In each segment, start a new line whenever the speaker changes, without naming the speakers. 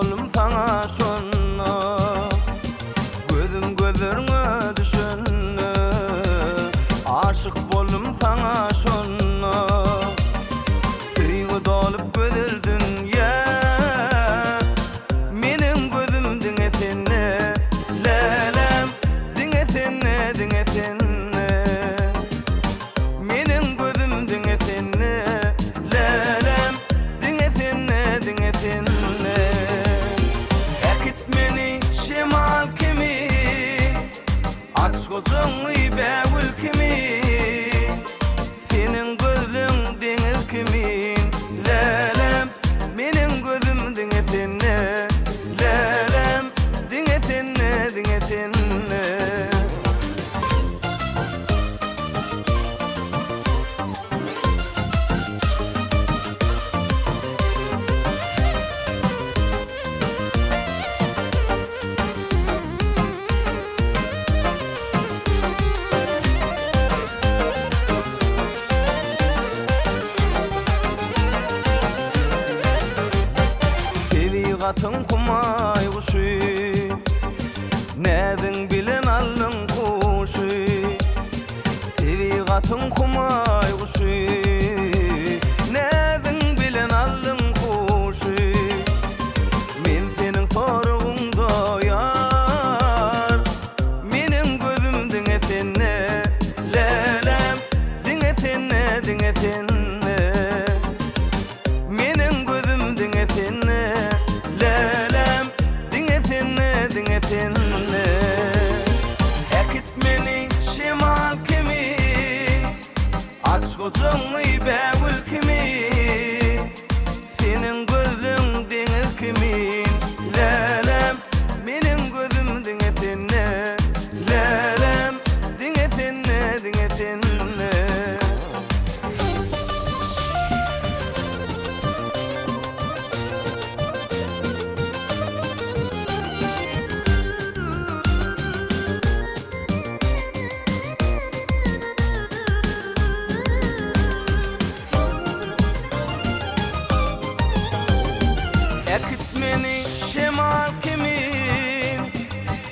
bolum sana şonno gözüm gözlerine düşünne aşık bolum sana şonno kıyı dolup gözüldün ya menin gözüm dine senne lelem dine senne menin gözüm dine senne lelem dine senne ekitmeni şemal kimi aç gözünü bewül kimi senin gözün deniz kimi lelem menin gözüm dine senne lelem dine senne Gatın kumay kuşu Nedin bilen allın kuşu Tevi gatın kumay kuşu Nedin bilen allın kuşu Men senin soruğunda yar Menin gözüm dine senne lelem dine senne Menin gözüm dine senne lelem dine senne ekitmeni şemal kimi aç gözünü bewül kimi senin gözün deniz kimi lelem menin gözüm dine senne lelem dine senne ekitmeni şemal kimin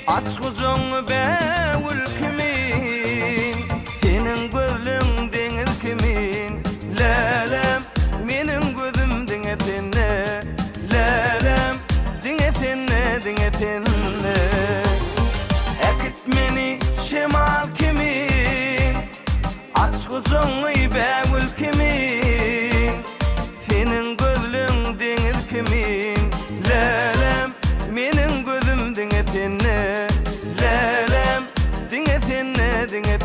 aç gözünü bewül kimin senin gözün deniz kimin lelem menin gözüm dine senne lelem dine senne ekitmeni şemal kimin aç gözünü bewül kimin senin gözün deniz kimin lelem menin gözüm dine senne lelem dine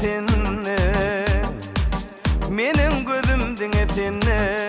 senne menin gözüm dine senne